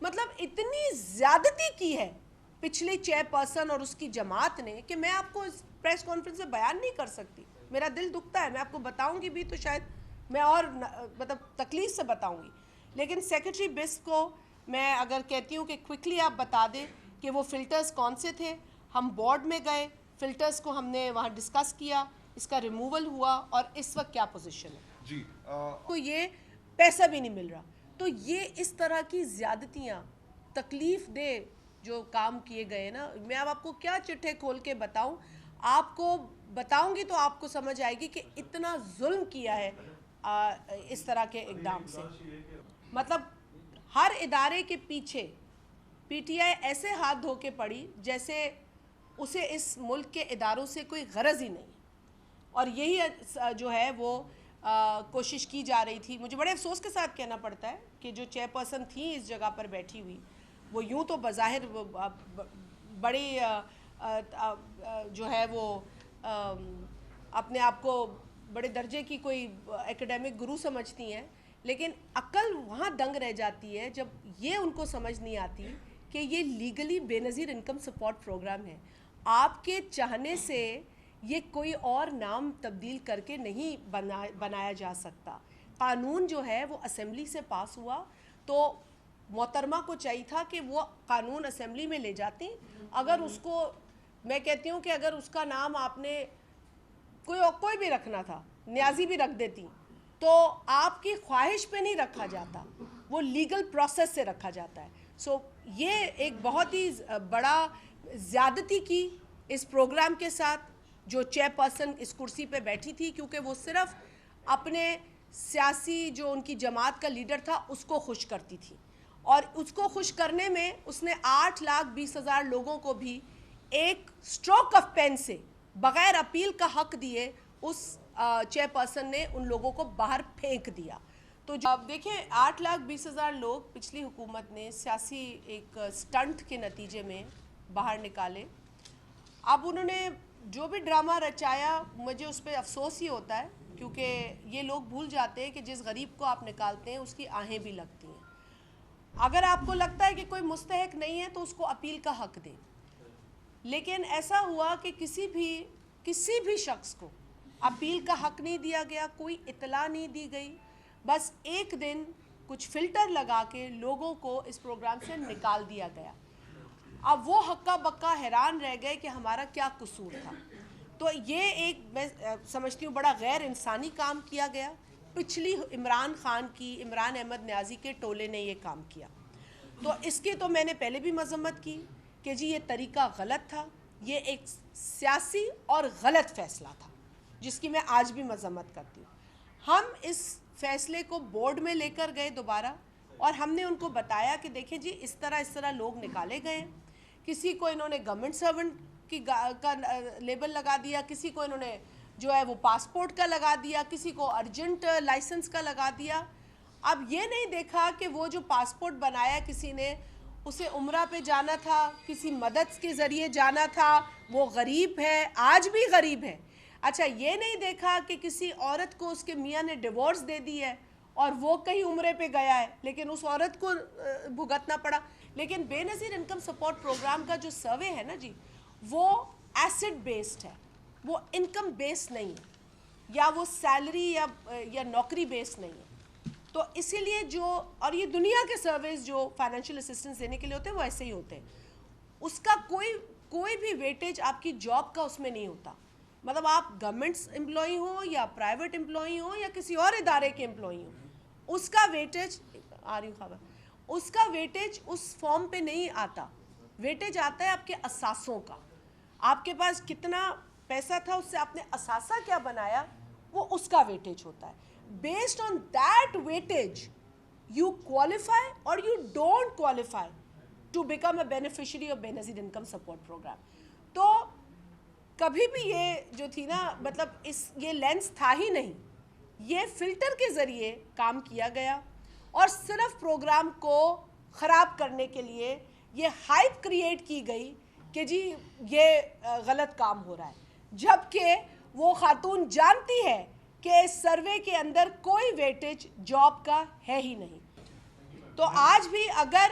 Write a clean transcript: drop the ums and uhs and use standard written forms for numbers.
مطلب اتنی زیادتی کی ہے پچھلی چیئر پرسن اور اس کی جماعت نے کہ میں آپ کو اس پریس کانفرنس سے بیان نہیں کر سکتی. میرا دل دکھتا ہے, میں آپ کو بتاؤں گی بھی تو شاید میں اور مطلب تکلیف سے بتاؤں گی. لیکن سیکرٹری بسک کو میں اگر کہتی ہوں کہ کوئکلی آپ بتا دیں کہ وہ فلٹرز کون سے تھے. ہم بورڈ میں گئے, فلٹرز کو ہم نے وہاں ڈسکس کیا, اس کا ریموول ہوا اور اس وقت کیا پوزیشن ہے. جی کو یہ پیسہ بھی نہیں مل رہا. تو یہ اس طرح کی زیادتیاں, تکلیف دہ جو کام کیے گئے نا, میں اب آپ کو کیا چٹھے کھول کے بتاؤں. آپ کو بتاؤں گی تو آپ کو سمجھ آئے گی کہ اتنا ظلم کیا ہے اس طرح کے اقدام سے. مطلب ہر ادارے کے پیچھے پی ٹی آئی ایسے ہاتھ دھو کے پڑی جیسے اسے اس ملک کے اداروں سے کوئی غرض ہی نہیں. اور یہی جو ہے وہ کوشش کی جا رہی تھی. مجھے بڑے افسوس کے ساتھ کہنا پڑتا ہے کہ جو چیئر پرسن تھیں اس جگہ پر بیٹھی ہوئی, وہ یوں تو بظاہر بڑی جو ہے وہ اپنے آپ کو بڑے درجے کی کوئی ایکیڈیمک گرو سمجھتی ہیں, لیکن عقل وہاں دنگ رہ جاتی ہے جب یہ ان کو سمجھ نہیں آتی کہ یہ لیگلی بے نظیر انکم سپورٹ پروگرام ہے. آپ کے چاہنے سے یہ کوئی اور نام تبدیل کر کے نہیں بنایا جا سکتا. قانون جو ہے وہ اسمبلی سے پاس ہوا تو محترمہ کو چاہیے تھا کہ وہ قانون اسمبلی میں لے جاتی. اگر اس کو, میں کہتی ہوں کہ اگر اس کا نام آپ نے کوئی بھی رکھنا تھا, نیازی بھی رکھ دیتی, تو آپ کی خواہش پہ نہیں رکھا جاتا, وہ لیگل پروسیس سے رکھا جاتا ہے. سو یہ ایک بہت ہی بڑا زیادتی کی اس پروگرام کے ساتھ جو چیئر پرسن اس کرسی پہ بیٹھی تھی, کیونکہ وہ صرف اپنے سیاسی جو ان کی جماعت کا لیڈر تھا اس کو خوش کرتی تھی, اور اس کو خوش کرنے میں اس نے 8,20,000 لوگوں کو بھی ایک سٹروک آف پین سے بغیر اپیل کا حق دیے اس چیئر پرسن نے ان لوگوں کو باہر پھینک دیا. تو اب دیکھیں 8,20,000 لوگ پچھلی حکومت نے سیاسی ایک سٹنٹ کے نتیجے میں باہر نکالے. اب انہوں نے جو بھی ڈرامہ رچایا, مجھے اس پہ افسوس ہی ہوتا ہے, کیونکہ یہ لوگ بھول جاتے ہیں کہ جس غریب کو آپ نکالتے ہیں اس کی آہیں بھی لگتی ہیں. اگر آپ کو لگتا ہے کہ کوئی مستحق نہیں ہے تو اس کو اپیل کا حق دیں, لیکن ایسا ہوا کہ کسی بھی شخص کو اپیل کا حق نہیں دیا گیا, کوئی اطلاع نہیں دی گئی. بس ایک دن کچھ فلٹر لگا کے لوگوں کو اس پروگرام سے نکال دیا گیا. اب وہ ہکا بکا حیران رہ گئے کہ ہمارا کیا قصور تھا. تو یہ ایک میں سمجھتی ہوں بڑا غیر انسانی کام کیا گیا. پچھلی عمران خان کی, عمران احمد نیازی کے ٹولے نے یہ کام کیا. تو اس کی تو میں نے پہلے بھی مذمت کی کہ جی یہ طریقہ غلط تھا, یہ ایک سیاسی اور غلط فیصلہ تھا جس کی میں آج بھی مذمت کرتی ہوں. ہم اس فیصلے کو بورڈ میں لے کر گئے دوبارہ, اور ہم نے ان کو بتایا کہ دیکھیں جی اس طرح لوگ نکالے گئے ہیں. کسی کو انہوں نے گورنمنٹ سرونٹ کی کا لیبل لگا دیا, کسی کو انہوں نے جو ہے وہ پاسپورٹ کا لگا دیا, کسی کو ارجنٹ لائسنس کا لگا دیا. اب یہ نہیں دیکھا کہ وہ جو پاسپورٹ بنایا کسی نے, اسے عمرہ پہ جانا تھا, کسی مدد کے ذریعے جانا تھا, وہ غریب ہے, آج بھی غریب ہے. اچھا یہ نہیں دیکھا کہ کسی عورت کو اس کے میاں نے ڈیورس دے دی ہے اور وہ کہیں عمرے پہ گیا ہے, لیکن اس عورت کو بھگتنا پڑا. لیکن بے نظیر انکم سپورٹ پروگرام کا جو سروے ہے نا جی, وہ ایسٹ بیسڈ ہے, وہ انکم بیس نہیں ہے, یا وہ سیلری یا نوکری بیس نہیں ہے. تو اسی لیے جو, اور یہ دنیا کے سروس جو فائنینشیل اسسٹنس دینے کے لیے ہوتے ہیں وہ ایسے ہی ہوتے ہیں, اس کا کوئی بھی ویٹیج آپ کی جاب کا اس میں نہیں ہوتا. مطلب آپ گورنمنٹ امپلائی ہوں یا پرائیویٹ امپلائی ہوں یا کسی اور ادارے کے امپلائی ہوں, اس کا ویٹیج آ رہی خبر, اس کا ویٹیج اس فارم پہ نہیں آتا. ویٹیج آتا ہے آپ کے اثاثوں کا, آپ کے پاس کتنا پیسہ تھا, اس سے آپ نے اثاثہ کیا بنایا, وہ اس کا ویٹیج ہوتا ہے. Based on that weightage you qualify or you don't qualify to become a beneficiary of Benazir income support programme. تو کبھی بھی یہ جو تھی نا, مطلب یہ لینس تھا ہی نہیں, یہ فلٹر کے ذریعے کام کیا گیا, اور صرف پروگرام کو خراب کرنے کے لیے یہ ہائپ کریٹ کی گئی کہ جی یہ غلط کام ہو رہا ہے, جبکہ وہ خاتون جانتی ہے کہ اس سروے کے اندر کوئی ویٹیج جاب کا ہے ہی نہیں. تو آج بھی اگر